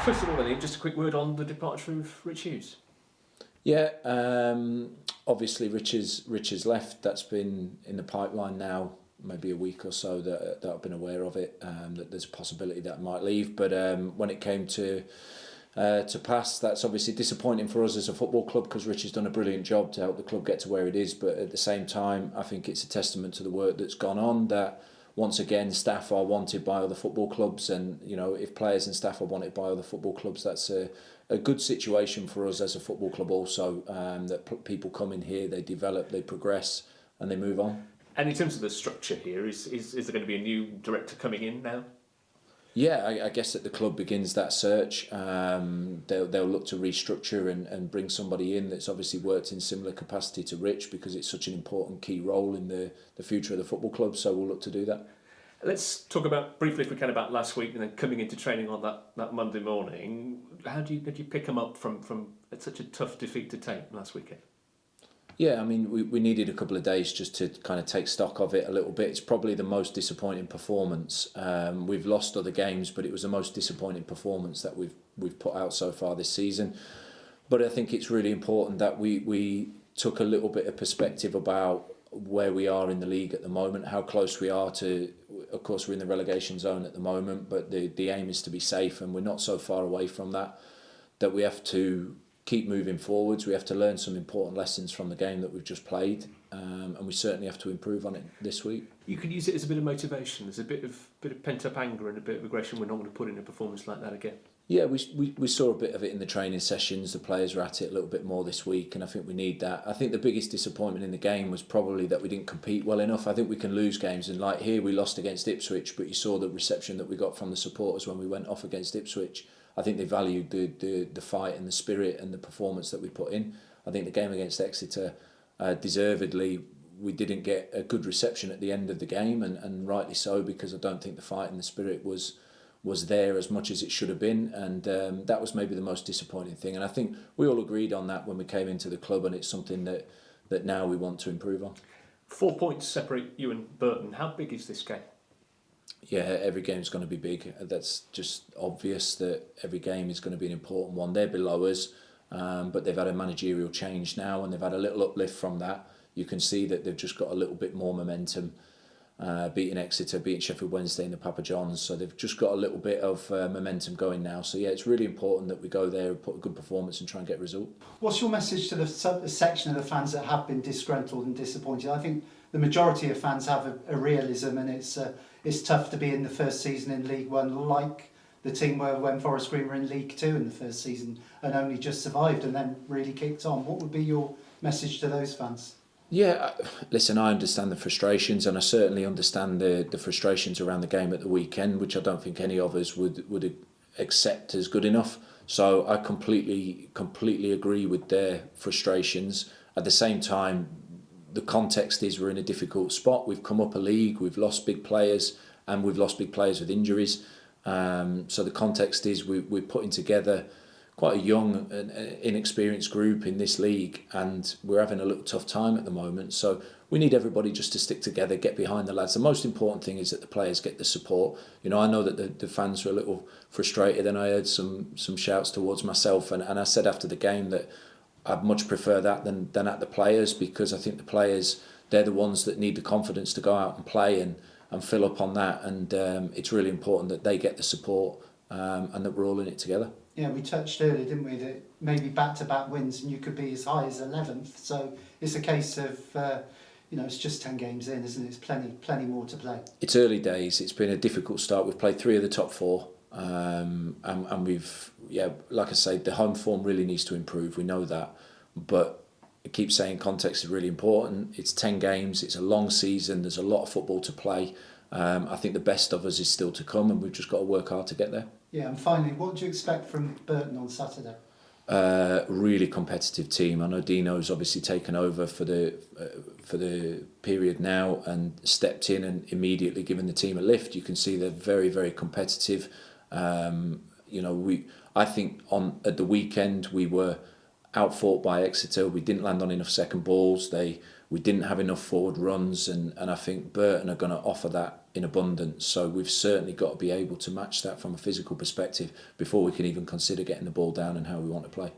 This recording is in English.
First of all, then, just a quick word on the departure of Rich Hughes. Yeah, obviously Rich has left. That's been in the pipeline now, maybe a week or so that I've been aware of it, that there's a possibility that I might leave. But when it came to pass, that's obviously disappointing for us as a football club, because Rich has done a brilliant job to help the club get to where it is. But at the same time, I think it's a testament to the work that's gone on, that once again staff are wanted by other football clubs, and if players and staff are wanted by other football clubs, that's a good situation for us as a football club also, that people come in here, they develop, they progress, and they move on. And in terms of the structure here, is there going to be a new director coming in now? Yeah, I guess that the club begins that search. They'll look to restructure and bring somebody in that's obviously worked in similar capacity to Rich, because it's such an important key role in the future of the football club, so we'll look to do that. Let's talk briefly, if we can, about last week and then coming into training on that Monday morning. How did you pick them up from such a tough defeat to take last weekend? Yeah, I mean, we needed a couple of days just to kind of take stock of it a little bit. It's probably the most disappointing performance. We've lost other games, but it was the most disappointing performance that we've put out so far this season. But I think it's really important that we took a little bit of perspective about where we are in the league at the moment, how close we are to. Of course, we're in the relegation zone at the moment, but the aim is to be safe, and we're not so far away from that we have to keep moving forwards. We have to learn some important lessons from the game that we've just played, and we certainly have to improve on it this week. You could use it as a bit of motivation. There's a bit of pent-up anger and a bit of aggression. We're not going to put in a performance like that again. Yeah, we saw a bit of it in the training sessions. The players were at it a little bit more this week, and I think we need that. I think the biggest disappointment in the game was probably that we didn't compete well enough. I think we can lose games, and like here we lost against Ipswich, but you saw the reception that we got from the supporters when we went off against Ipswich. I think they valued the fight and the spirit and the performance that we put in. I think the game against Exeter, deservedly, we didn't get a good reception at the end of the game, and rightly so, because I don't think the fight and the spirit was there as much as it should have been, and that was maybe the most disappointing thing. And I think we all agreed on that when we came into the club, and it's something that now we want to improve on. 4 points separate you and Burton. How big is this game? Yeah, every game's going to be big. That's just obvious that every game is going to be an important one. They're below us, but they've had a managerial change now, and they've had a little uplift from that. You can see that they've just got a little bit more momentum, beating Exeter, beating Sheffield Wednesday in the Papa John's. So they've just got a little bit of momentum going now. So yeah, it's really important that we go there and put a good performance and try and get a result. What's your message to the section of the fans that have been disgruntled and disappointed? I think the majority of fans have a realism, and it's tough to be in the first season in League One, like the team were when Forest Green were in League Two in the first season and only just survived and then really kicked on. What would be your message to those fans? Yeah, listen, I understand the frustrations, and I certainly understand the frustrations around the game at the weekend, which I don't think any of us would accept as good enough. So I completely agree with their frustrations. At the same time, the context is we're in a difficult spot. We've come up a league, we've lost big players, and we've lost big players with injuries. So the context is we're putting together quite a young and inexperienced group in this league, and we're having a little tough time at the moment. So we need everybody just to stick together, get behind the lads. The most important thing is that the players get the support. I know that the fans were a little frustrated, and I heard some shouts towards myself, and I said after the game that I'd much prefer that than at the players, because I think the players, they're the ones that need the confidence to go out and play and fill up on that, and it's really important that they get the support, and that we're all in it together. Yeah, we touched earlier, didn't we, that maybe back-to-back wins and you could be as high as 11th. So it's a case of, it's just 10 games in, isn't it? It's plenty more to play. It's early days. It's been a difficult start. We've played 3 of the top 4. And we've, like I say, the home form really needs to improve. We know that. But I keep saying context is really important. It's 10 games. It's a long season. There's a lot of football to play. I think the best of us is still to come, and we've just got to work hard to get there. Yeah, and finally, what do you expect from Burton on Saturday? Really competitive team. I know Dino's obviously taken over for the period now and stepped in and immediately given the team a lift. You can see they're very, very competitive. I think at the weekend we were outfought by Exeter. We didn't land on enough second balls. We didn't have enough forward runs, and I think Burton are going to offer that in abundance. So we've certainly got to be able to match that from a physical perspective before we can even consider getting the ball down and how we want to play.